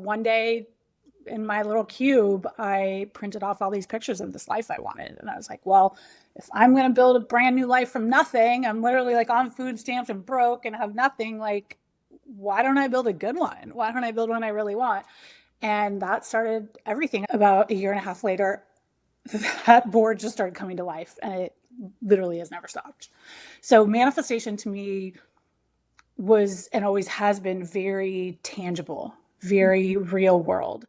One day in my little cube, I printed off all these pictures of this life I wanted. And I was like, well, if I'm going to build a brand new life from nothing, I'm literally like on food stamps and broke and have nothing. Like, why don't I build a good one? Why don't I build one I really want? And that started everything. About a year and a half later, that board just started coming to life, and it literally has never stopped. So manifestation to me was and always has been very tangible, very real world.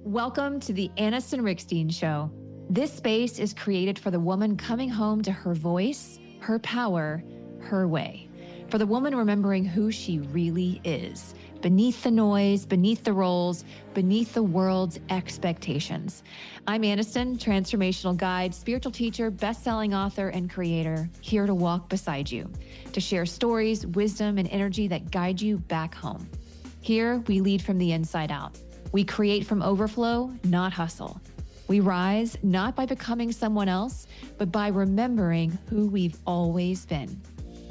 Welcome to the Anniston Riekstins Show. This space is created for the woman coming home to her voice, her power, her way. For the woman remembering who she really is, beneath the noise, beneath the roles, beneath the world's expectations. I'm Anniston, transformational guide, spiritual teacher, best-selling author, and creator, here to walk beside you, to share stories, wisdom, and energy that guide you back home. Here, we lead from the inside out. We create from overflow, not hustle. We rise not by becoming someone else, but by remembering who we've always been.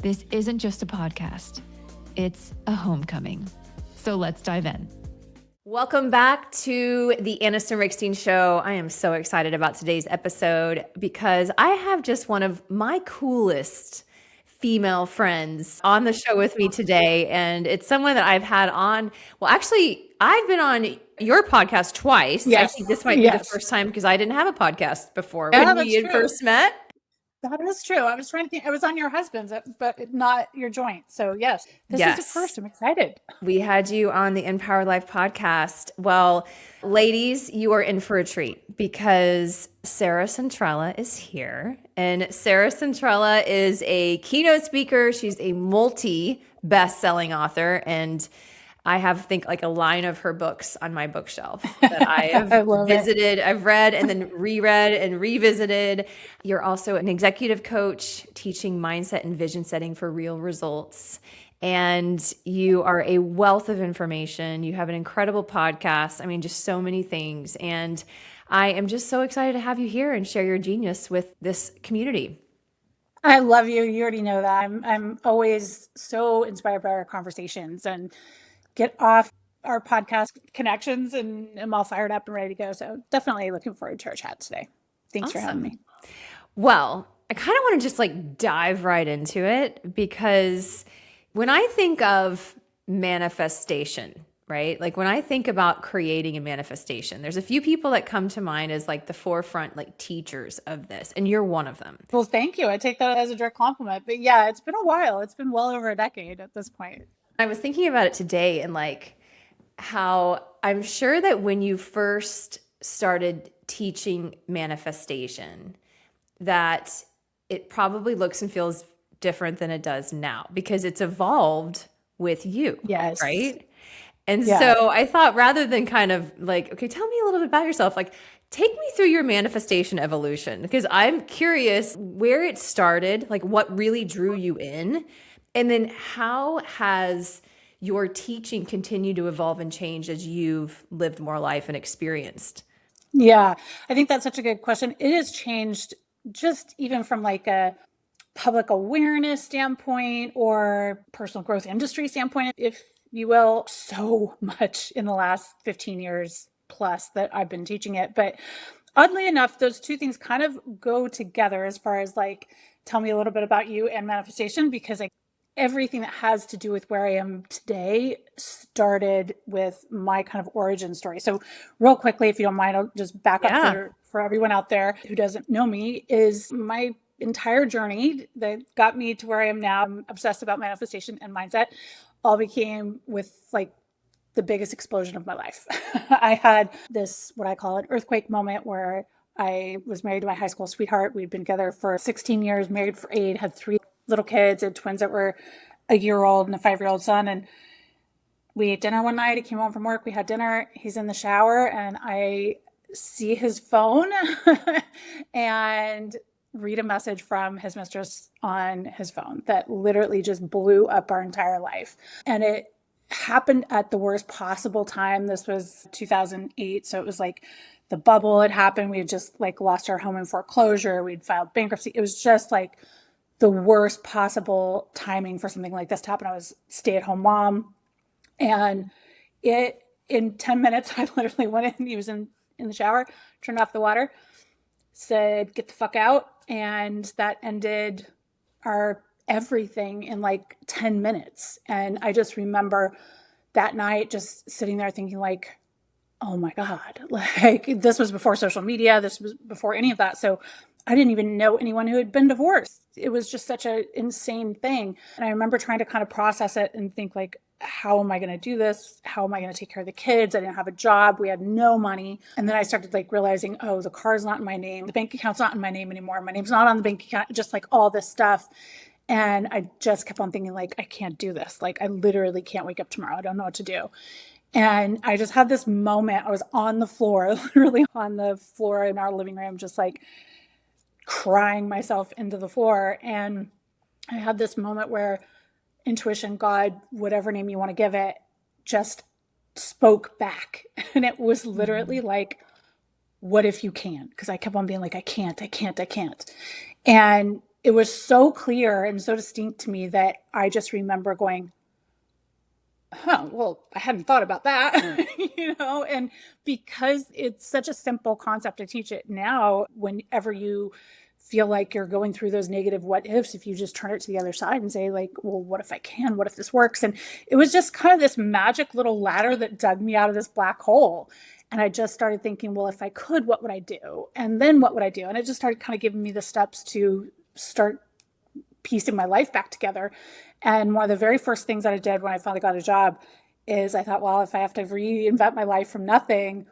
This isn't just a podcast. It's a homecoming. So let's dive in. Welcome back to the Anniston Riekstins Show. I am so excited about today's episode because I have just one of my coolest female friends on the show with me today. And it's someone that I've had on, well, actually, I've been on your podcast twice. Yes. I think this might be the first time because I didn't have a podcast before when we had first met. That is true. I was trying to think. I was on your husband's, but not your joint. So yes, this is the first. I'm excited. We had you on the Empowered Life podcast. Well, ladies, you are in for a treat because Sarah Centrella is here. And Sarah Centrella is a keynote speaker. She's a multi-best-selling author. And I have, think, like a line of her books on my bookshelf that I have visited. I've read and then reread and revisited. You're also an executive coach teaching mindset and vision setting for real results. And you are a wealth of information. You have an incredible podcast. I mean, just so many things. And I am just so excited to have you here and share your genius with this community. I love you. You already know that. I'm always so inspired by our conversations and get off our podcast connections, and I'm all fired up and ready to go. So definitely looking forward to our chat today. Thanks for having me. Well, I kind of want to just like dive right into it because when I think of manifestation, right? Like when I think about creating a manifestation, there's a few people that come to mind as like the forefront, like teachers of this, and you're one of them. Well, thank you. I take that as a direct compliment. But yeah, it's been a while. It's been well over a decade at this point. I was thinking about it today and like how I'm sure that when you first started teaching manifestation, that it probably looks and feels different than it does now because it's evolved with you. Yes. Right. And so I thought rather than kind of like, okay, tell me a little bit about yourself, like take me through your manifestation evolution because I'm curious where it started, like what really drew you in. And then how has your teaching continued to evolve and change as you've lived more life and experienced? Yeah, I think that's such a good question. It has changed just even from like a public awareness standpoint or personal growth industry standpoint, if you will, so much in the last 15 years plus that I've been teaching it. But oddly enough, those two things kind of go together as far as like, tell me a little bit about you and manifestation, because everything that has to do with where I am today started with my kind of origin story. So real quickly, if you don't mind, I'll just back up for everyone out there who doesn't know me, is my entire journey that got me to where I am now. I'm obsessed about manifestation and mindset. All became with like the biggest explosion of my life. I had this, what I call an earthquake moment where I was married to my high school sweetheart. We'd been together for 16 years, married for 8, had 3 little kids and twins that were a year-old and a 5-year-old son. And we ate dinner one night. He came home from work. We had dinner. He's in the shower and I see his phone and read a message from his mistress on his phone that literally just blew up our entire life. And it happened at the worst possible time. This was 2008. So it was like the bubble had happened. We had just like lost our home in foreclosure. We'd filed bankruptcy. It was just like the worst possible timing for something like this to happen. I was a stay-at-home mom, and it in 10 minutes, I literally went in, he was in the shower, turned off the water, said, get the fuck out. And that ended our everything in like 10 minutes. And I just remember that night just sitting there thinking like, oh my God, like this was before social media. This was before any of that. So I didn't even know anyone who had been divorced. It was just such an insane thing. And I remember trying to kind of process it and think like, how am I going to do this? How am I going to take care of the kids? I didn't have a job. We had no money. And then I started like realizing, oh, the car's not in my name. The bank account's not in my name anymore. My name's not on the bank account, just like all this stuff. And I just kept on thinking like, I can't do this. Like I literally can't wake up tomorrow. I don't know what to do. And I just had this moment. I was on the floor, literally on the floor in our living room, just like crying myself into the floor. And I had this moment where intuition, God, whatever name you want to give it, just spoke back. And it was literally like, what if you can? Because I kept on being like, I can't. And it was so clear and so distinct to me that I just remember going, well, I hadn't thought about that, and because it's such a simple concept, I teach it now. Whenever you feel like you're going through those negative what ifs, if you just turn it to the other side and say like, well, what if I can? What if this works? And it was just kind of this magic little ladder that dug me out of this black hole. And I just started thinking, well, if I could, what would I do? And then what would I do? And it just started kind of giving me the steps to start piecing my life back together. And one of the very first things that I did when I finally got a job is I thought, well, if I have to reinvent my life from nothing,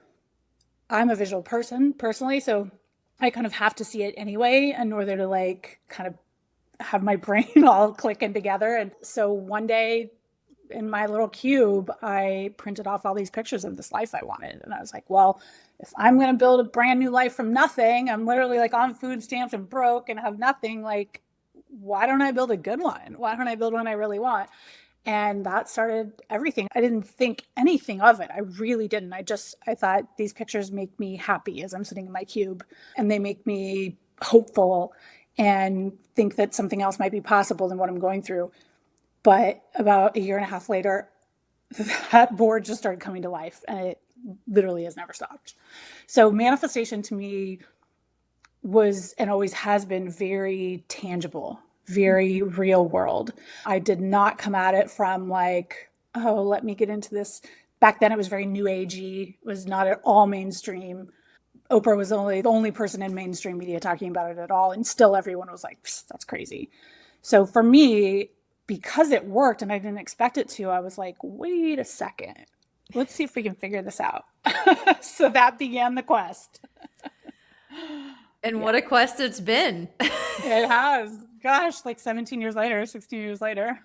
I'm a visual person personally. So I kind of have to see it anyway in order to like kind of have my brain all clicking together. And so one day in my little cube, I printed off all these pictures of this life I wanted. And I was like, well, if I'm going to build a brand new life from nothing, I'm literally like on food stamps and broke and have nothing, like, why don't I build a good one? Why don't I build one I really want? And that started everything. I didn't think anything of it. I really didn't. I thought these pictures make me happy as I'm sitting in my cube, and they make me hopeful and think that something else might be possible than what I'm going through. But about a year and a half later, that board just started coming to life, and it literally has never stopped. So manifestation to me was and always has been very tangible, very real world. I did not come at it from like, oh, let me get into this. Back then it was very new agey, it was not at all mainstream. Oprah was the only person in mainstream media talking about it at all. And still everyone was like, that's crazy. So for me, because it worked and I didn't expect it to, I was like, wait a second. Let's see if we can figure this out. So that began the quest. And what a quest it's been. It has. Gosh, like 17 years later, 16 years later.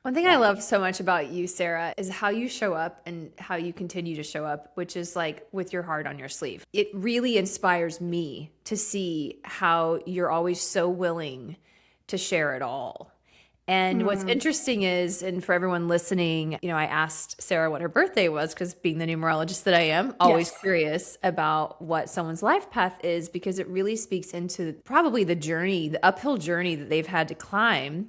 One thing I love so much about you, Sarah, is how you show up and how you continue to show up, which is like with your heart on your sleeve. It really inspires me to see how you're always so willing to share it all. And what's interesting is, and for everyone listening, I asked Sarah what her birthday was because being the numerologist that I am, always curious about what someone's life path is, because it really speaks into probably the uphill journey that they've had to climb.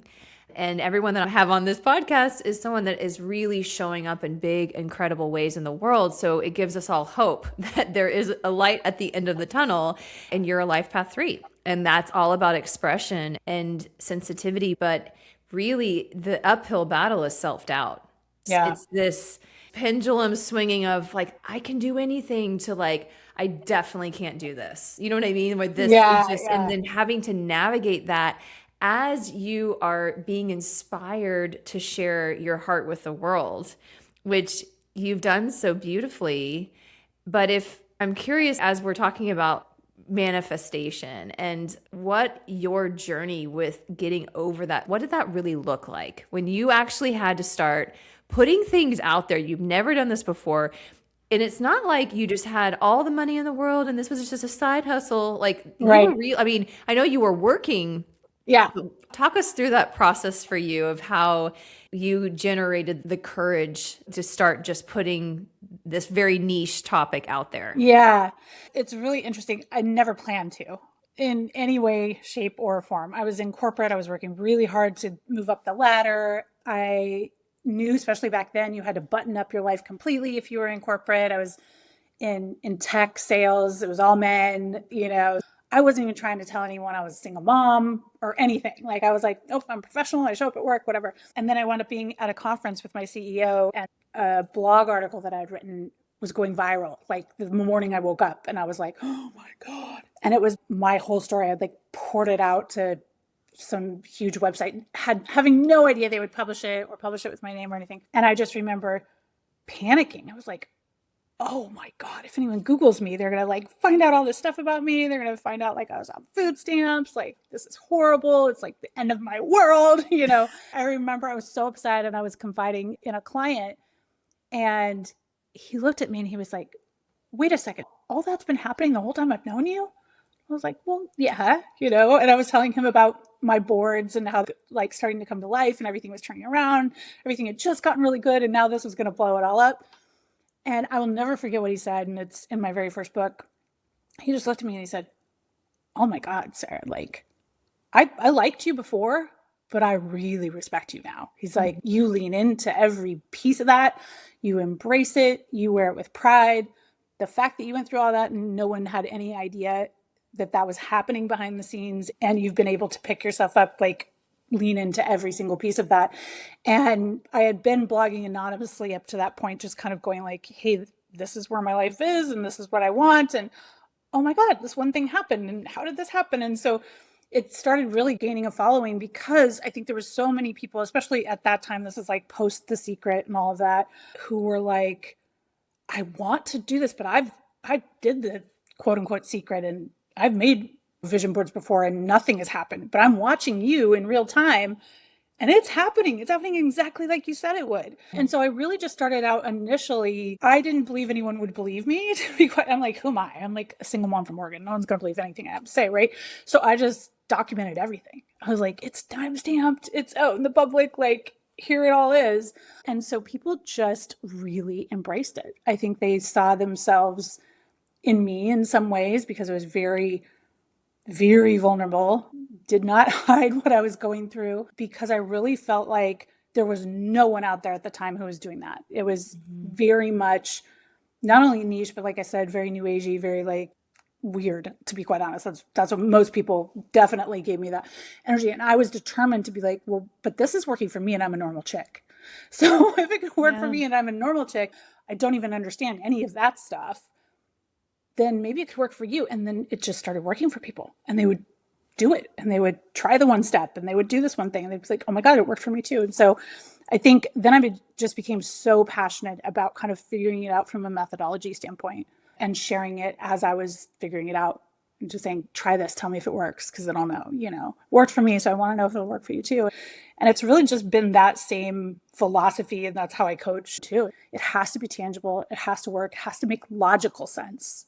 And everyone that I have on this podcast is someone that is really showing up in big, incredible ways in the world. So it gives us all hope that there is a light at the end of the tunnel, and you're a life path 3. And that's all about expression and sensitivity. But really, the uphill battle is self-doubt. Yeah. It's this pendulum swinging of like, I can do anything to like, I definitely can't do this. You know what I mean? With this, and then having to navigate that as you are being inspired to share your heart with the world, which you've done so beautifully. But if I'm curious, as we're talking about manifestation and what your journey with getting over that, what did that really look like when you actually had to start putting things out there? You've never done this before. And it's not like you just had all the money in the world and this was just a side hustle. Like, right. I know you were working. Yeah. Talk us through that process for you of how you generated the courage to start just putting this very niche topic out there. Yeah. It's really interesting. I never planned to in any way, shape, or form. I was in corporate. I was working really hard to move up the ladder. I knew, especially back then, you had to button up your life completely if you were in corporate. I was in tech sales. It was all men, I wasn't even trying to tell anyone I was a single mom or anything. Like I was like, nope, I'm professional. I show up at work, whatever. And then I wound up being at a conference with my CEO, and a blog article that I had written was going viral. Like the morning I woke up and I was like, oh my God. And it was my whole story. I like poured it out to some huge website, having no idea they would publish it or publish it with my name or anything. And I just remember panicking. I was like, oh my God, if anyone Googles me, they're going to like find out all this stuff about me. They're going to find out like I was on food stamps. Like, this is horrible. It's like the end of my world. I remember I was so upset, and I was confiding in a client, and he looked at me and he was like, wait a second, all that's been happening the whole time I've known you? I was like, well, yeah, and I was telling him about my boards and how like starting to come to life and everything was turning around. Everything had just gotten really good, and now this was going to blow it all up. And I will never forget what he said. And it's in my very first book. He just looked at me and he said, oh my God, Sarah, like I liked you before, but I really respect you now. He's like, you lean into every piece of that. You embrace it. You wear it with pride. The fact that you went through all that and no one had any idea that was happening behind the scenes, and you've been able to pick yourself up, like lean into every single piece of that. And I had been blogging anonymously up to that point, just kind of going like, hey, this is where my life is and this is what I want. And oh my God, this one thing happened. And how did this happen? And so it started really gaining a following, because I think there was so many people, especially at that time, this is like post The Secret and all of that, who were like, I want to do this, but I did the quote unquote secret, and I've made vision boards before and nothing has happened, but I'm watching you in real time and it's happening. It's happening exactly like you said it would. And so I really just started out initially, I didn't believe anyone would believe me, to be quite, I'm like, who am I? I'm like a single mom from Oregon. No one's going to believe anything I have to say, right? So I just documented everything. I was like, it's time stamped. It's out in the public. Like, here it all is. And so people just really embraced it. I think they saw themselves in me in some ways, because it was very, very vulnerable, did not hide what I was going through, because I really felt like there was no one out there at the time who was doing that. It was very much not only niche, but like I said, very new agey, very like weird, to be quite honest. That's what most people definitely gave me that energy. And I was determined to be like, well, but this is working for me and I'm a normal chick. So if it can work for me and I'm a normal chick, I don't even understand any of that stuff, then maybe it could work for you. And then it just started working for people, and they would do it, and they would try the one step, and they would do this one thing, and they'd be like, oh my God, it worked for me too. And so I think then I just became so passionate about kind of figuring it out from a methodology standpoint and sharing it as I was figuring it out, and just saying, try this, tell me if it works, because I don't know, worked for me, so I want to know if it'll work for you too. And it's really just been that same philosophy, and that's how I coach too. It has to be tangible, it has to work, it has to make logical sense.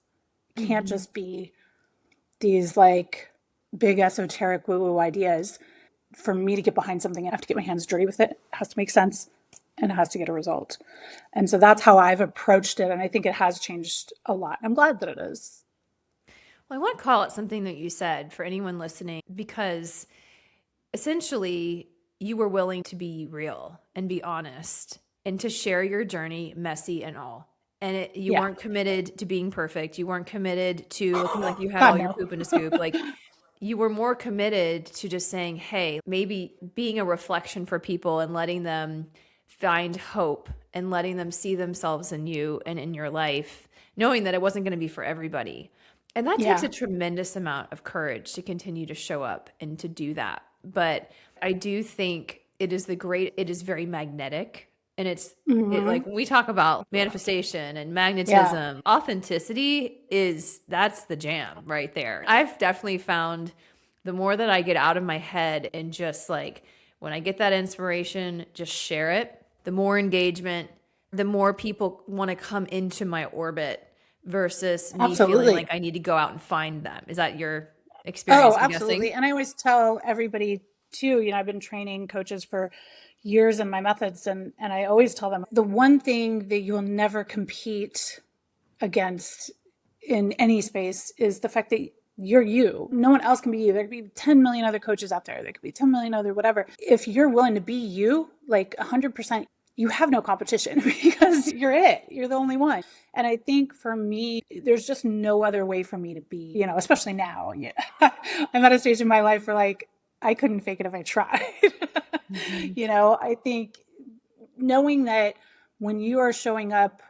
It can't just be these like big esoteric woo-woo ideas. For me to get behind something, I have to get my hands dirty with it. It has to make sense, and it has to get a result. And so that's how I've approached it. And I think it has changed a lot. I'm glad that it is. Well, I want to call it something that you said for anyone listening, because essentially you were willing to be real and be honest and to share your journey, messy and all. And you weren't committed to being perfect. You weren't committed to looking like you had all your poop in a scoop. Like, you were more committed to just saying, hey, maybe being a reflection for people and letting them find hope and letting them see themselves in you and in your life, knowing that it wasn't going to be for everybody. And that takes a tremendous amount of courage to continue to show up and to do that. But I do think it is very magnetic. And it's like when we talk about manifestation and magnetism, authenticity that's the jam right there. I've definitely found the more that I get out of my head and just like when I get that inspiration, just share it, the more engagement, the more people want to come into my orbit versus me feeling like I need to go out and find them. Is that your experience? Oh, absolutely. And I always tell everybody too, I've been training coaches for years in my methods. And I always tell them the one thing that you'll never compete against in any space is the fact that you're you. No one else can be you. There could be 10 million other coaches out there. There could be 10 million other whatever. If you're willing to be you, like 100%, you have no competition because you're it. You're the only one. And I think for me, there's just no other way for me to be, especially now. Yeah. I'm at a stage in my life where like, I couldn't fake it if I tried. Mhm. I think knowing that when you are showing up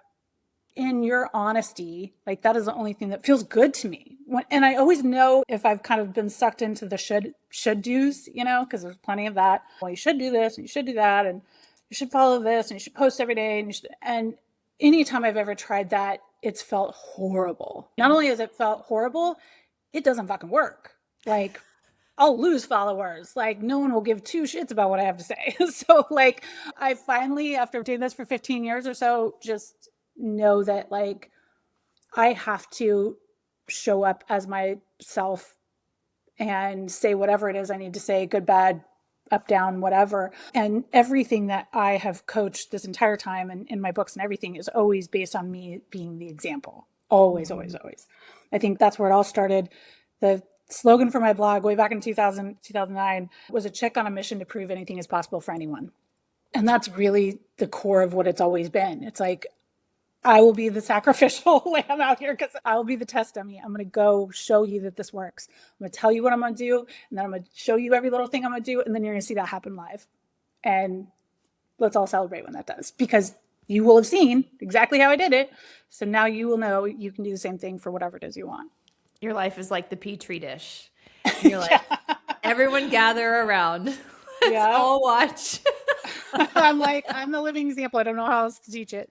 in your honesty, like that is the only thing that feels good to me. And I always know if I've kind of been sucked into the should do's, because there's plenty of that. Well, you should do this and you should do that, and you should follow this and you should post every day, and anytime I've ever tried that, it's felt horrible. Not only has it felt horrible, it doesn't fucking work. Like, I'll lose followers. Like, no one will give two shits about what I have to say. So like, I finally, after doing this for 15 years or so, just know that like I have to show up as myself and say whatever it is I need to say, good, bad, up, down, whatever. And everything that I have coached this entire time and in my books and everything is always based on me being the example. Always, always, always. I think that's where it all started. The slogan for my blog way back in 2009 was a chick on a mission to prove anything is possible for anyone. And that's really the core of what it's always been. It's like, I will be the sacrificial lamb out here because I will be the test dummy. I'm going to go show you that this works. I'm going to tell you what I'm going to do, and then I'm going to show you every little thing I'm going to do, and then you're going to see that happen live. And let's all celebrate when that does, because you will have seen exactly how I did it. So now you will know you can do the same thing for whatever it is you want. Your life is like the Petri dish. And you're like, everyone gather around. Let's all watch. I'm the living example. I don't know how else to teach it.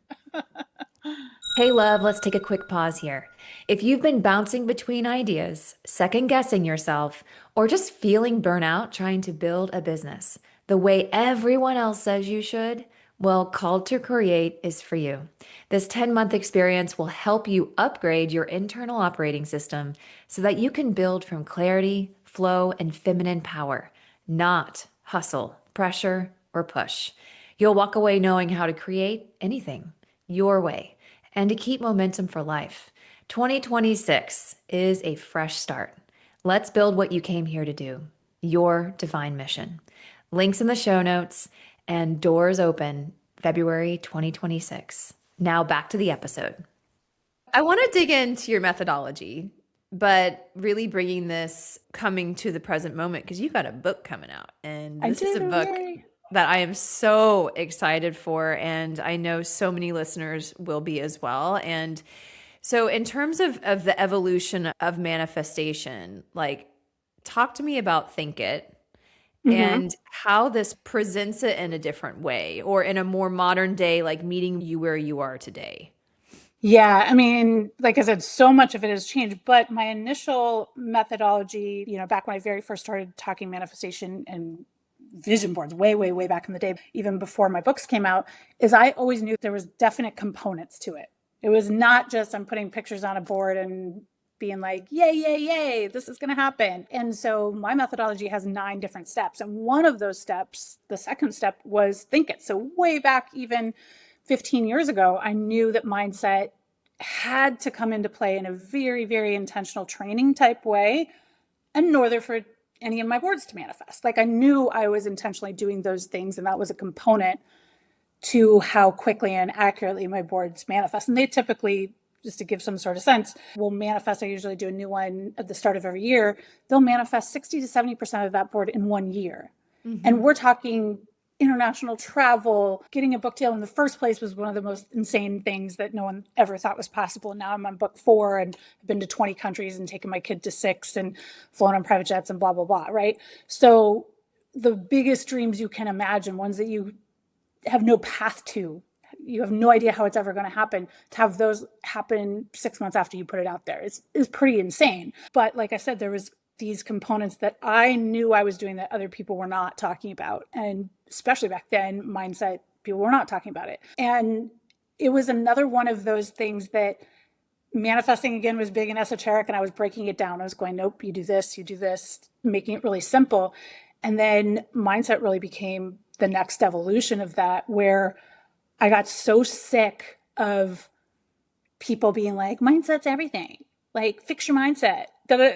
Hey, love, let's take a quick pause here. If you've been bouncing between ideas, second guessing yourself, or just feeling burnout trying to build a business the way everyone else says you should, well, Called to Create is for you. This 10-month experience will help you upgrade your internal operating system so that you can build from clarity, flow, and feminine power, not hustle, pressure, or push. You'll walk away knowing how to create anything your way and to keep momentum for life. 2026 is a fresh start. Let's build what you came here to do, your divine mission. Links in the show notes, and doors open February 2026. Now back to the episode. I want to dig into your methodology, but really bringing this coming to the present moment, because you've got a book coming out, and this is a book that I am so excited for, and I know so many listeners will be as well. And so in terms of the evolution of manifestation, like, talk to me about Think It and how this presents it in a different way, or in a more modern day, like meeting you where you are today. Yeah, I mean, like I said, so much of it has changed, but my initial methodology, back when I very first started talking manifestation and vision boards way, way, way back in the day, even before my books came out, is I always knew there was definite components to it. It was not just I'm putting pictures on a board and being like, yay, yay, yay, this is going to happen. And so my methodology has 9 different steps. And one of those steps, the second step, was Think It. So way back even 15 years ago, I knew that mindset had to come into play in a very, very intentional training type way, in order for any of my boards to manifest. Like, I knew I was intentionally doing those things, and that was a component to how quickly and accurately my boards manifest. And they typically, just to give some sort of sense, will manifest. I usually do a new one at the start of every year. They'll manifest 60 to 70% of that board in 1 year. And we're talking international travel. Getting a book deal in the first place was one of the most insane things that no one ever thought was possible. Now I'm on book 4 and I've been to 20 countries and taken my kid to 6 and flown on private jets and blah, blah, blah, right? So the biggest dreams you can imagine, ones that you have no path to, you have no idea how it's ever going to happen, to have those happen 6 months after you put it out there is pretty insane. But like I said, there was these components that I knew I was doing that other people were not talking about. And especially back then, mindset, people were not talking about it. And it was another one of those things that manifesting, again, was big and esoteric, and I was breaking it down. I was going, nope, you do this, making it really simple. And then mindset really became the next evolution of that, where I got so sick of people being like, mindset's everything. Like, fix your mindset.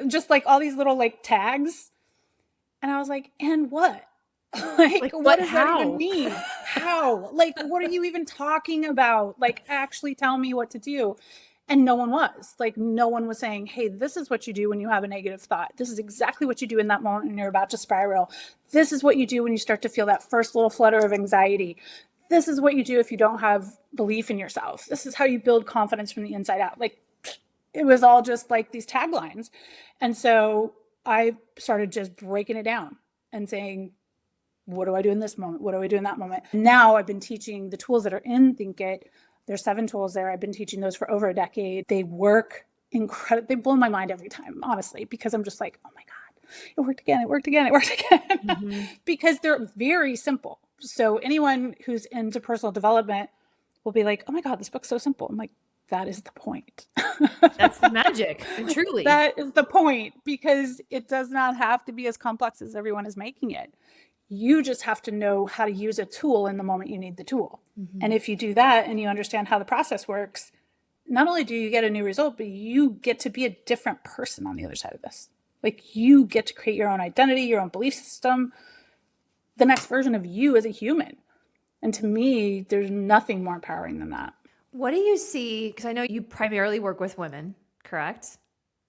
Just like all these little like tags. And I was like, and what? Like, what does that how? even mean? How? Like, what are you even talking about? Like, actually tell me what to do. And no one was. Like, no one was saying, hey, this is what you do when you have a negative thought. This is exactly what you do in that moment when you're about to spiral. This is what you do when you start to feel that first little flutter of anxiety. This is what you do if you don't have belief in yourself. This is how you build confidence from the inside out. Like, it was all just like these taglines. And so I started just breaking it down and saying, what do I do in this moment? What do I do in that moment? Now I've been teaching the tools that are in Think It. There's 7 tools there. I've been teaching those for over a decade. They work incredible. They blow my mind every time, honestly, because I'm just like, oh my God, it worked again. It worked again. It worked again. Because they're very simple. So anyone who's into personal development will be like, oh my God, this book's so simple. I'm like, that is the point. That's the magic. Truly. That is the point, because it does not have to be as complex as everyone is making it. You just have to know how to use a tool in the moment you need the tool. And if you do that and you understand how the process works, not only do you get a new result, but you get to be a different person on the other side of this. Like, you get to create your own identity, your own belief system, the next version of you as a human. And to me, there's nothing more empowering than that. What do you see? Because I know you primarily work with women, correct?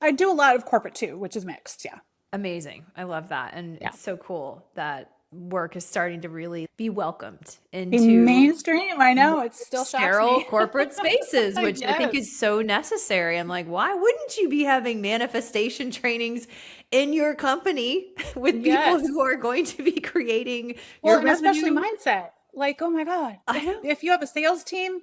I do a lot of corporate too, which is mixed. Yeah. Amazing. I love that. And it's so cool that work is starting to really be welcomed into In mainstream. I know, it's still sterile shocks me. corporate spaces, which I think Yes. is so necessary. I'm like, why wouldn't you be having manifestation trainings in your company with people Yes. who are going to be creating Well, your and especially revenue? mindset. Like, oh my God. I know. If you have a sales team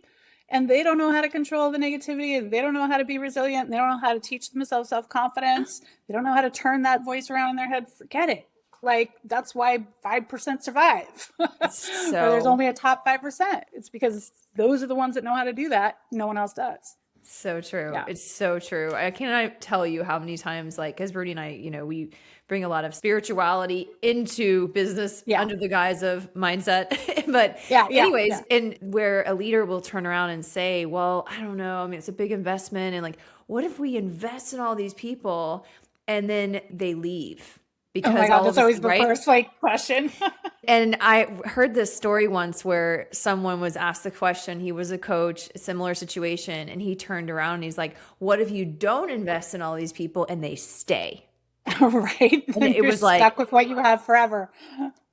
and they don't know how to control the negativity, and they don't know how to be resilient, and they don't know how to teach themselves self-confidence, they don't know how to turn that voice around in their head, forget it. Like, that's why 5% survive. Or there's only a top 5%. It's because those are the ones that know how to do that. No one else does. So true. Yeah. It's so true. I cannot tell you how many times, like, because Birdie and I, we bring a lot of spirituality into business under the guise of mindset. But anyways, and where a leader will turn around and say, well, I don't know. I mean, it's a big investment. And like, what if we invest in all these people and then they leave? Because oh my God, that's always the first question. And I heard this story once where someone was asked the question. He was a coach, a similar situation, and he turned around and he's like, what if you don't invest in all these people and they stay? Right. And it was like, stuck with what you have forever.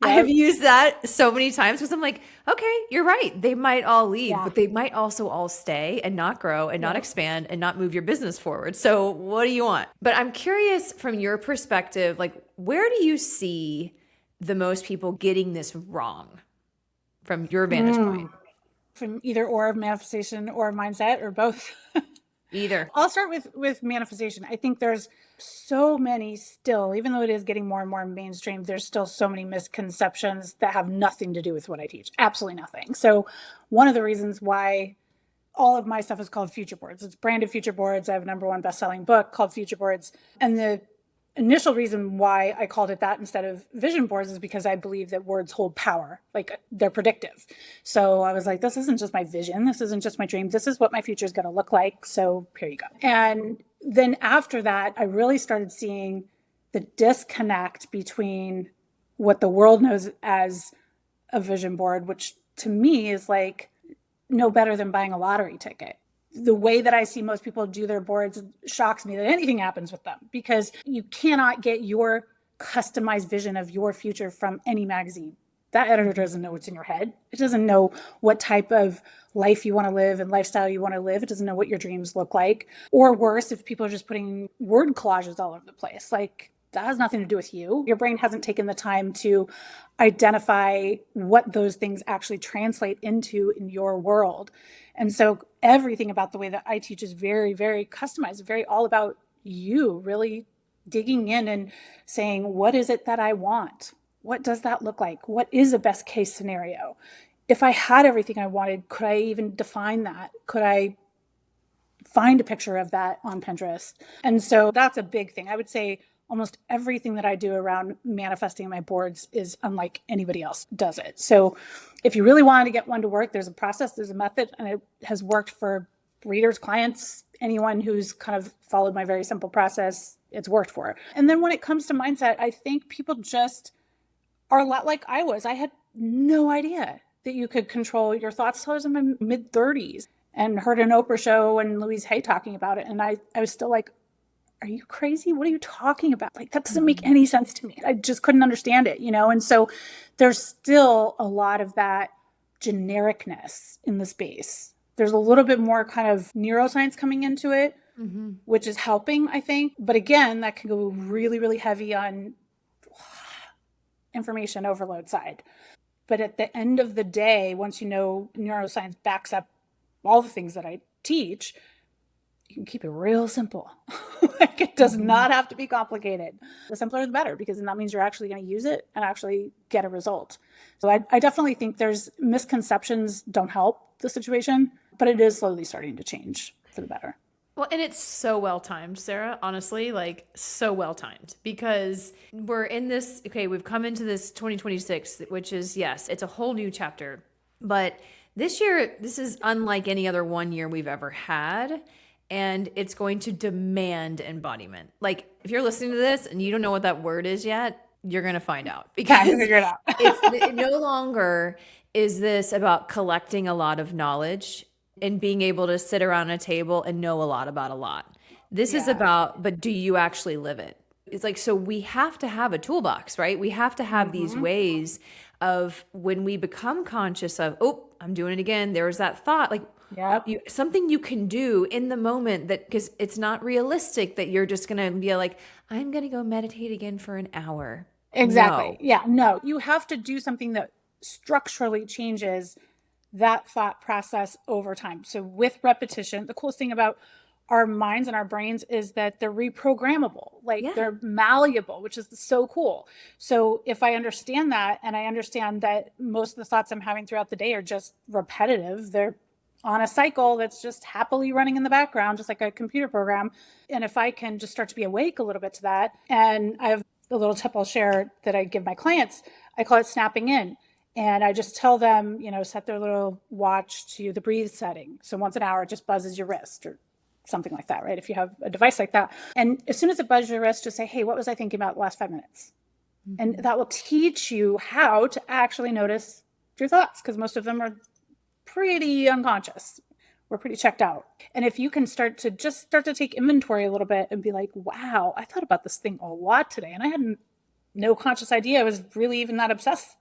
I have used that so many times because I'm like, okay, you're right. They might all leave, but they might also all stay and not grow and not expand and not move your business forward. So what do you want? But I'm curious from your perspective, like, where do you see the most people getting this wrong from your vantage point? From either or manifestation or mindset or both. Either. I'll start with manifestation. I think there's so many still, even though it is getting more and more mainstream, there's still so many misconceptions that have nothing to do with what I teach. Absolutely nothing. So one of the reasons why all of my stuff is called Future Boards. It's branded Future Boards. I have a #1 best-selling book called Future Boards. And the initial reason why I called it that instead of vision boards is because I believe that words hold power, like they're predictive. So I was like, this isn't just my vision. This isn't just my dream. This is what my future is going to look like. So here you go. And then after that, I really started seeing the disconnect between what the world knows as a vision board, which to me is like no better than buying a lottery ticket. The way that I see most people do their boards shocks me that anything happens with them, because you cannot get your customized vision of your future from any magazine. That editor doesn't know what's in your head. It doesn't know what type of life you want to live and lifestyle you want to live. It doesn't know what your dreams look like. Or worse, if people are just putting word collages all over the place, like that has nothing to do with you. Your brain hasn't taken the time to identify what those things actually translate into in your world. And so everything about the way that I teach is very, very customized, very all about you really digging in and saying, what is it that I want? What does that look like? What is a best case scenario? If I had everything I wanted, could I even define that? Could I find a picture of that on Pinterest? And so that's a big thing. I would say almost everything that I do around manifesting my boards is unlike anybody else does it. So if you really wanted to get one to work, there's a process, there's a method, and it has worked for readers, clients, anyone who's kind of followed my very simple process, it's worked for. And then when it comes to mindset, I think people just are a lot like I was. I had no idea that you could control your thoughts till I was in my mid 30s and heard an Oprah show and Louise Hay talking about it. And I was still like, are you crazy? What are you talking about? Like, that doesn't make any sense to me. I just couldn't understand it, you know? And so there's still a lot of that genericness in the space. There's a little bit more kind of neuroscience coming into it, which is helping, I think. But again, that can go really, really heavy on information overload side. But at the end of the day, once you know neuroscience backs up all the things that I teach, you can keep it real simple. Like, it does not have to be complicated. The simpler the better, because then that means you're actually going to use it and actually get a result. So I definitely think there's misconceptions don't help the situation, but it is slowly starting to change for the better. Well, and it's so well timed, Sarah, honestly, like so well timed, because we're in this, okay, we've come into this 2026, which is, yes, it's a whole new chapter. But this year, this is unlike any other one year we've ever had. And it's going to demand embodiment. Like, if you're listening to this and you don't know what that word is yet, you're going to find out, because Figure it out. it no longer is this about collecting a lot of knowledge and being able to sit around a table and know a lot about a lot. This is about, but do you actually live it? It's like, so we have to have a toolbox, right? We have to have these ways of when we become conscious of, oh, I'm doing it again. There's that thought, like, something you can do in the moment, that, because it's not realistic that you're just going to be like, I'm going to go meditate again for an hour. Exactly. No. Yeah, no, you have to do something that structurally changes that thought process over time. So with repetition, the coolest thing about our minds and our brains is that they're reprogrammable, like they're malleable, which is so cool. So if I understand that, and I understand that most of the thoughts I'm having throughout the day are just repetitive, they're on a cycle that's just happily running in the background, just like a computer program. And if I can just start to be awake a little bit to that, and I have a little tip I'll share that I give my clients, I call it snapping in. And I just tell them, you know, set their little watch to the breathe setting. So once an hour, it just buzzes your wrist or something like that, right? If you have a device like that. And as soon as it buzzes your wrist, just say, hey, what was I thinking about the last 5 minutes? And that will teach you how to actually notice your thoughts, because most of them are pretty unconscious. We're pretty checked out. And if you can start to take inventory a little bit and be like, wow, I thought about this thing a lot today, and I had no conscious idea I was really even that obsessed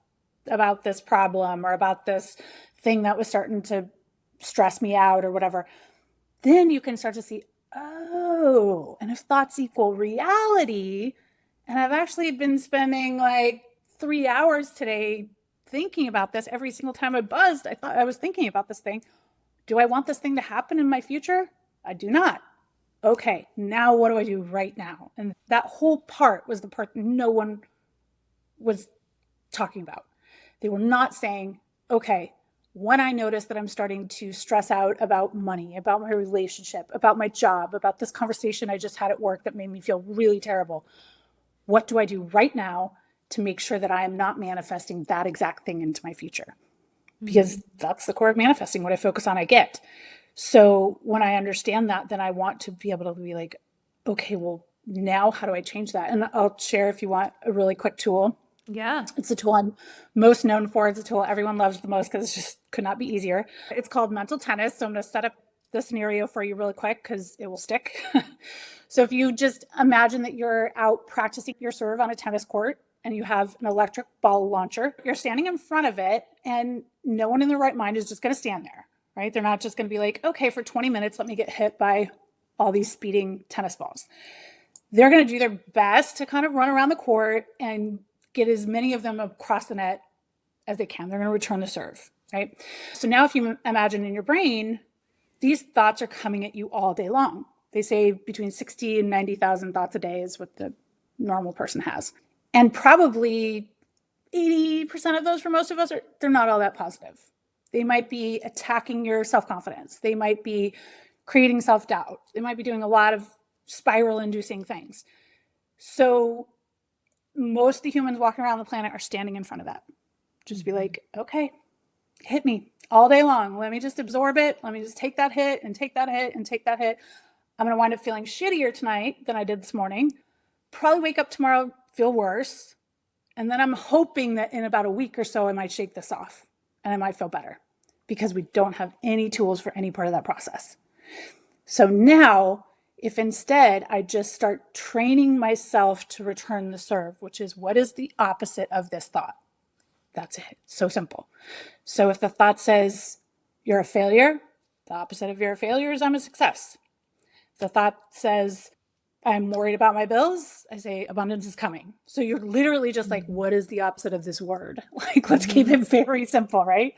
about this problem or about this thing that was starting to stress me out or whatever. Then you can start to see, oh, and if thoughts equal reality, and I've actually been spending like 3 hours today thinking about this, every single time I buzzed, I thought I was thinking about this thing. Do I want this thing to happen in my future? I do not. Okay, now what do I do right now? And that whole part was the part no one was talking about. They were not saying, okay, when I notice that I'm starting to stress out about money, about my relationship, about my job, about this conversation I just had at work that made me feel really terrible, what do I do right now to make sure that I am not manifesting that exact thing into my future? Because that's the core of manifesting. What I focus on, I get. So when I understand that, then I want to be able to be like, okay, well, now how do I change that? And I'll share, if you want, a really quick tool. Yeah. It's a tool I'm most known for. It's a tool everyone loves the most because it just could not be easier. It's called mental tennis. So I'm going to set up the scenario for you really quick because it will stick. So if you just imagine that you're out practicing your serve on a tennis court and you have an electric ball launcher, you're standing in front of it, and no one in their right mind is just going to stand there, right? They're not just going to be like, okay, for 20 minutes, let me get hit by all these speeding tennis balls. They're going to do their best to kind of run around the court and get as many of them across the net as they can. They're going to return the serve, right? So now if you imagine in your brain, these thoughts are coming at you all day long. They say between 60 and 90,000 thoughts a day is what the normal person has. And probably 80% of those for most of us they're not all that positive. They might be attacking your self-confidence. They might be creating self-doubt. They might be doing a lot of spiral-inducing things. So most of the humans walking around the planet are standing in front of that. Just be like, okay, hit me all day long. Let me just absorb it. Let me just take that hit and take that hit and take that hit. I'm going to wind up feeling shittier tonight than I did this morning. Probably wake up tomorrow, feel worse. And then I'm hoping that in about a week or so, I might shake this off and I might feel better because we don't have any tools for any part of that process. So now, if instead I just start training myself to return the serve, which is what is the opposite of this thought? That's it. So simple. So if the thought says you're a failure, the opposite of you're a failure is I'm a success. If the thought says I'm worried about my bills, I say abundance is coming. So you're literally just like, what is the opposite of this word? Like, let's keep it very simple, right?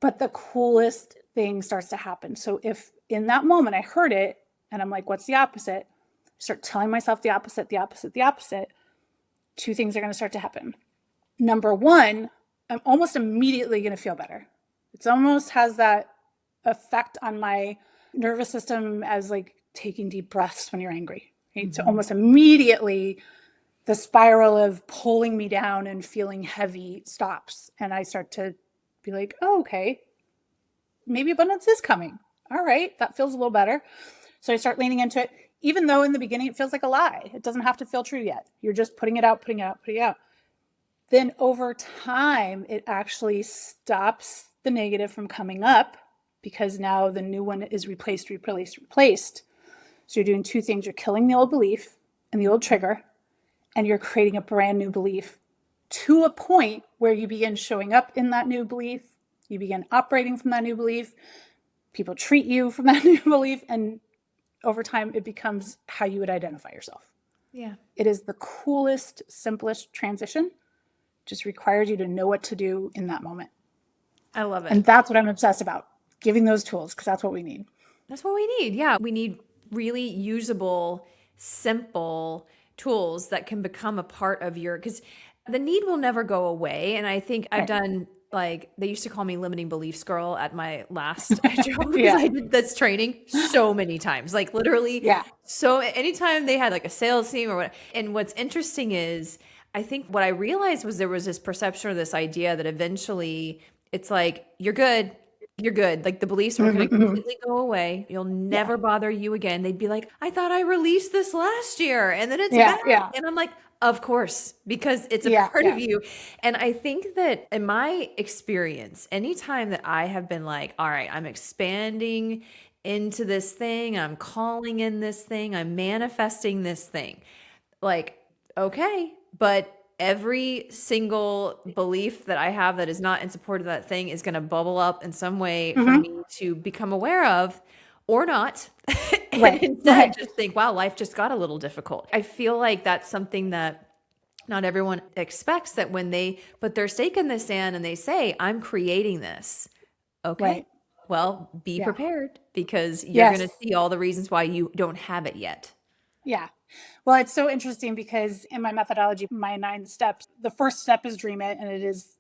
But the coolest thing starts to happen. So if in that moment I heard it and I'm like, what's the opposite? I start telling myself the opposite, the opposite, the opposite. Two things are going to start to happen. Number one, I'm almost immediately going to feel better. It almost has that effect on my nervous system as like taking deep breaths when you're angry. Right? So almost immediately the spiral of pulling me down and feeling heavy stops. And I start to be like, oh, okay, maybe abundance is coming. All right, that feels a little better. So I start leaning into it, even though in the beginning it feels like a lie. It doesn't have to feel true yet. You're just putting it out, putting it out, putting it out. Then over time, it actually stops the negative from coming up because now the new one is replaced. So you're doing two things. You're killing the old belief and the old trigger, and you're creating a brand new belief to a point where you begin showing up in that new belief. You begin operating from that new belief. People treat you from that new belief. And over time, it becomes how you would identify yourself. Yeah. It is the coolest, simplest transition. Just requires you to know what to do in that moment. I love it. And that's what I'm obsessed about, giving those tools, because that's what we need. That's what we need. Yeah. We need really usable, simple tools that can become a part of your, because the need will never go away. And I think I've done, like, they used to call me limiting beliefs girl at my last job because I did this training so many times, like literally. Yeah. So anytime they had like a sales team or what, and what's interesting is, I think what I realized was there was this perception or this idea that eventually it's like, you're good. Like the beliefs were going to completely go away. You'll never bother you again. They'd be like, I thought I released this last year and then it's back. Yeah. And I'm like, of course, because it's a part of you. And I think that in my experience, anytime that I have been like, all right, I'm expanding into this thing, I'm calling in this thing, I'm manifesting this thing, like, okay, but every single belief that I have that is not in support of that thing is going to bubble up in some way for me to become aware of or not. And instead just think, wow, life just got a little difficult. I feel like that's something that not everyone expects, that when they put their stake in the sand and they say, I'm creating this. Okay. Well, be prepared because you're going to see all the reasons why you don't have it yet. Yeah. Well, it's so interesting because in my methodology, my 9 steps, the first step is dream it. And it is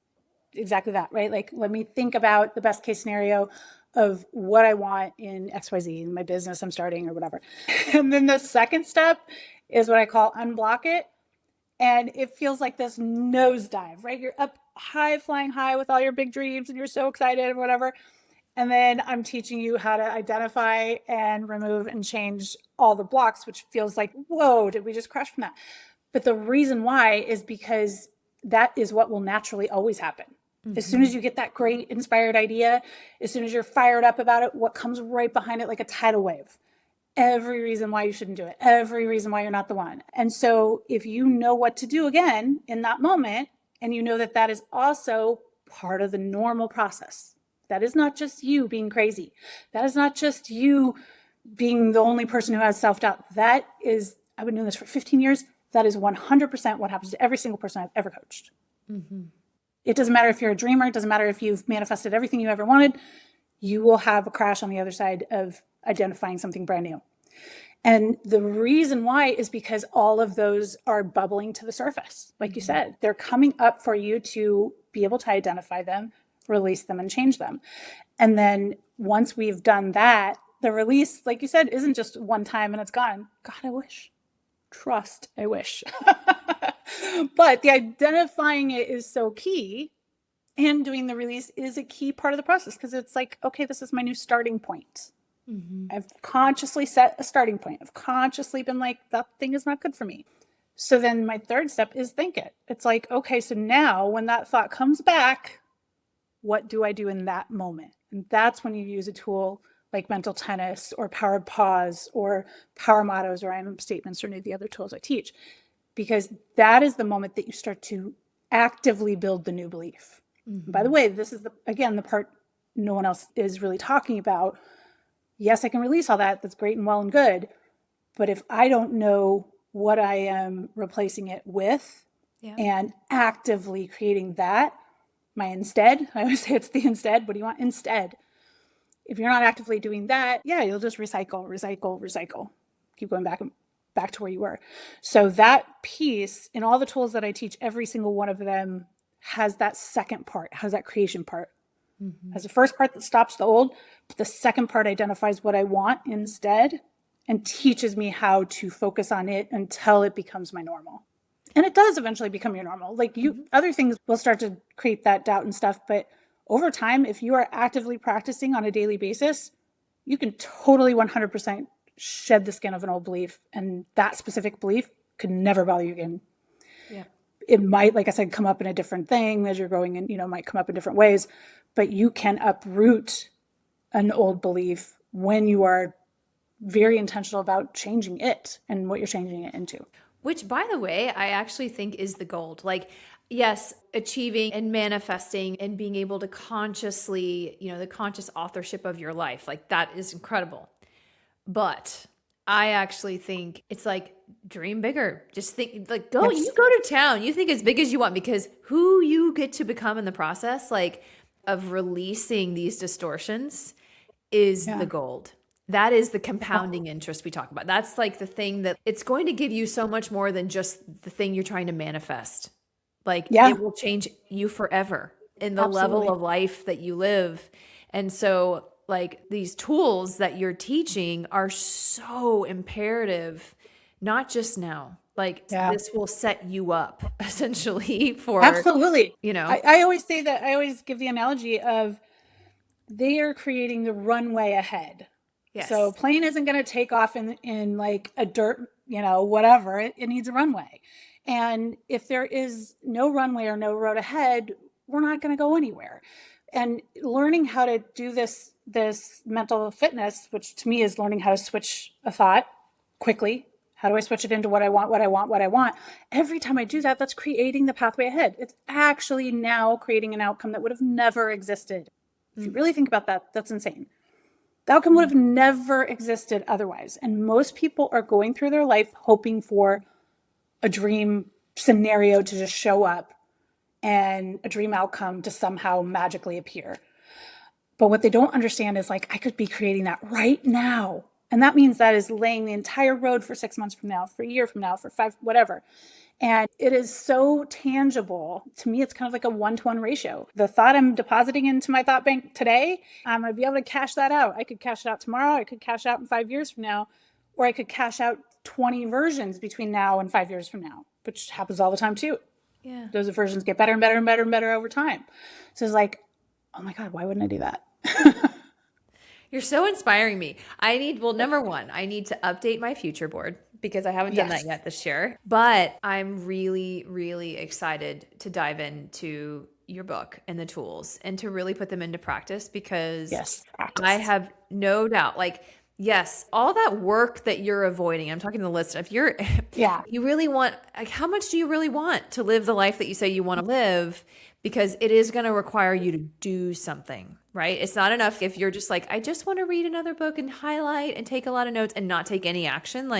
exactly that, right? Like, let me think about the best case scenario of what I want in XYZ, in my business I'm starting or whatever. And then the second step is what I call unblock it. And it feels like this nosedive, right? You're up high, flying high with all your big dreams and you're so excited and whatever. And then I'm teaching you how to identify and remove and change all the blocks, which feels like, whoa, did we just crash from that? But the reason why is because that is what will naturally always happen. As soon as you get that great inspired idea, as soon as you're fired up about it, what comes right behind it like a tidal wave? Every reason why you shouldn't do it, every reason why you're not the one. And so if you know what to do again in that moment, and you know that that is also part of the normal process, that is not just you being crazy. That is not just you being the only person who has self-doubt. That is, I've been doing this for 15 years. That is 100% what happens to every single person I've ever coached. It doesn't matter if you're a dreamer. It doesn't matter if you've manifested everything you ever wanted. You will have a crash on the other side of identifying something brand new. And the reason why is because all of those are bubbling to the surface. Like you said, they're coming up for you to be able to identify them, release them, and change them. And then once we've done that, the release, like you said, isn't just one time and it's gone. God, I wish. Trust, I wish. But the identifying it is so key, and doing the release is a key part of the process, because it's like, okay, this is my new starting point. I've consciously set a starting point. I've consciously been like, that thing is not good for me. So then my third step is think it. It's like, okay, so now when that thought comes back, what do I do in that moment? And that's when you use a tool like mental tennis or power pause or power mottos or I am statements or any of the other tools I teach, because that is the moment that you start to actively build the new belief. Mm-hmm. By the way, this is again, the part no one else is really talking about. Yes, I can release all that. That's great and well and good. But if I don't know what I am replacing it with and actively creating that, my instead, I always say it's the instead. What do you want instead? If you're not actively doing that, you'll just recycle, keep going back to where you were. So that piece in all the tools that I teach, every single one of them has that second part, has that creation part. Mm-hmm. Has the first part that stops the old, but the second part identifies what I want instead and teaches me how to focus on it until it becomes my normal. And it does eventually become your normal. Like other things will start to create that doubt and stuff. But over time, if you are actively practicing on a daily basis, you can totally 100% shed the skin of an old belief. And that specific belief could never bother you again. Yeah. It might, like I said, come up in a different thing as you're growing and, might come up in different ways. But you can uproot an old belief when you are very intentional about changing it and what you're changing it into. Which, by the way, I actually think is the gold. Like, yes, achieving and manifesting and being able to consciously, the conscious authorship of your life, like that is incredible. But I actually think it's like dream bigger. Just think like you go to town, you think as big as you want, because who you get to become in the process, like of releasing these distortions is the gold. That is the compounding interest we talk about. That's like the thing that it's going to give you so much more than just the thing you're trying to manifest. Like it will change you forever in the level of life that you live. And so like these tools that you're teaching are so imperative, not just now. Like this will set you up essentially for absolutely. I always say that I always give the analogy of they are creating the runway ahead. Yes. So plane isn't going to take off in like a dirt, whatever. It needs a runway. And if there is no runway or no road ahead, we're not going to go anywhere. And learning how to do this mental fitness, which to me is learning how to switch a thought quickly. How do I switch it into what I want? Every time I do that, that's creating the pathway ahead. It's actually now creating an outcome that would have never existed. If you really think about that, that's insane. The outcome would have never existed otherwise. And most people are going through their life hoping for a dream scenario to just show up and a dream outcome to somehow magically appear. But what they don't understand is like, I could be creating that right now. And that means that is laying the entire road for 6 months from now, for a year from now, for 5, whatever. And it is so tangible. To me, it's kind of like a 1-to-1 ratio. The thought I'm depositing into my thought bank today, I'm going to be able to cash that out. I could cash it out tomorrow. I could cash out in 5 years from now, or I could cash out 20 versions between now and 5 years from now, which happens all the time too. Yeah. Those versions get better and better and better and better over time. So it's like, oh my God, why wouldn't I do that? You're so inspiring me. Number one, I need to update my future board because I haven't done that yet this year. But I'm really, really excited to dive into your book and the tools and to really put them into practice because I have no doubt, yes, all that work that you're avoiding, I'm talking to the listener. If you're, you really want, how much do you really want to live the life that you say you want to live? Because it is going to require you to do something, right? It's not enough if you're just like, I just want to read another book and highlight and take a lot of notes and not take any action.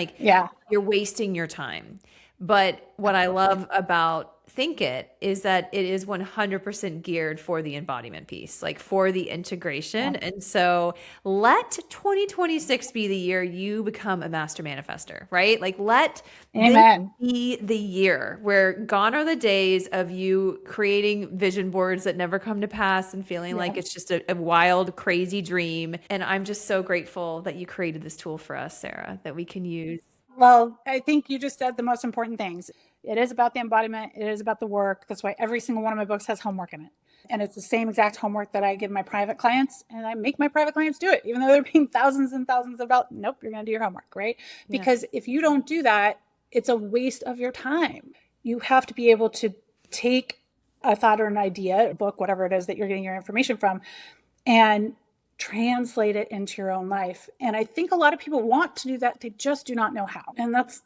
You're wasting your time. But what I love about Think It is that it is 100% geared for the embodiment piece, for the integration. And so let 2026 be the year you become a master manifester, right? Let this be the year where gone are the days of you creating vision boards that never come to pass and feeling like it's just a wild, crazy dream. And I'm just so grateful that you created this tool for us, Sarah, that we can use. Well, I think you just said the most important things. It is about the embodiment. It is about the work. That's why every single one of my books has homework in it. And it's the same exact homework that I give my private clients. And I make my private clients do it, even though they're paying thousands and thousands of dollars. Nope, you're going to do your homework, right? Because if you don't do that, It's a waste of your time. You have to be able to take a thought or an idea, a book, whatever it is that you're getting your information from, and translate it into your own life. And I think a lot of people want to do that. They just do not know how. And that's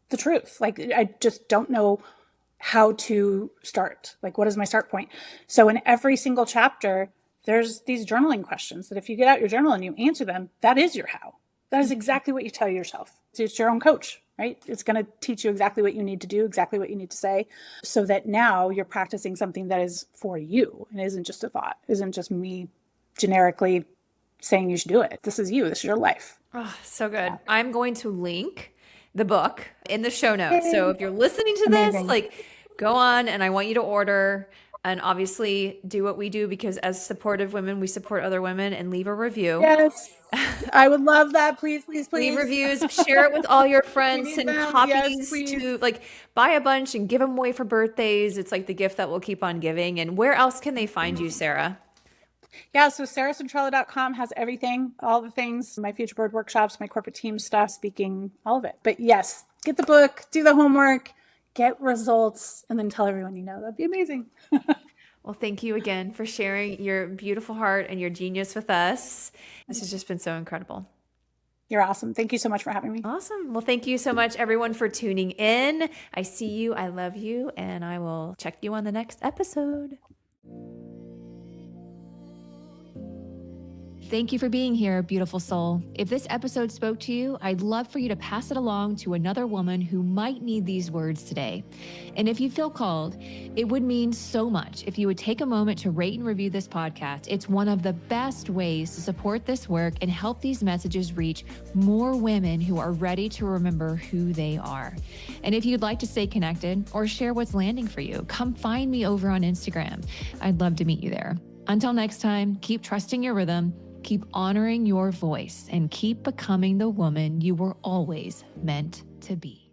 the truth. Like, I just don't know how to start. Like, what is my start point? So in every single chapter, there's these journaling questions that if you get out your journal and you answer them, that is your how. That is exactly what you tell yourself. It's your own coach, right? It's going to teach you exactly what you need to do, exactly what you need to say, so that now you're practicing something that is for you and isn't just a thought, isn't just me generically saying you should do it. This is you. This is your life. Oh, so good. I'm going to link the book in the show notes. So if you're listening to this, like, go on, and I want you to order, and obviously do what we do, because as supportive women, we support other women, and leave a review. Yes. I would love that. Please, please, please. Leave reviews, share it with all your friends, and copies yes, to, like, buy a bunch and give them away for birthdays. It's like the gift that will keep on giving. And where else can they find you, Sarah? Yeah, so sarahcentrella.com has everything, all the things, my Future Bird workshops, my corporate team stuff, speaking, all of it. But yes, get the book, do the homework, get results, and then tell everyone you know. That'd be amazing. Well, thank you again for sharing your beautiful heart and your genius with us. This has just been so incredible. You're awesome. Thank you so much for having me. Awesome. Well, thank you so much, everyone, for tuning in. I see you. I love you. And I will check you on the next episode. Thank you for being here, beautiful soul. If this episode spoke to you, I'd love for you to pass it along to another woman who might need these words today. And if you feel called, it would mean so much if you would take a moment to rate and review this podcast. It's one of the best ways to support this work and help these messages reach more women who are ready to remember who they are. And if you'd like to stay connected or share what's landing for you, come find me over on Instagram. I'd love to meet you there. Until next time, keep trusting your rhythm, keep honoring your voice, and keep becoming the woman you were always meant to be.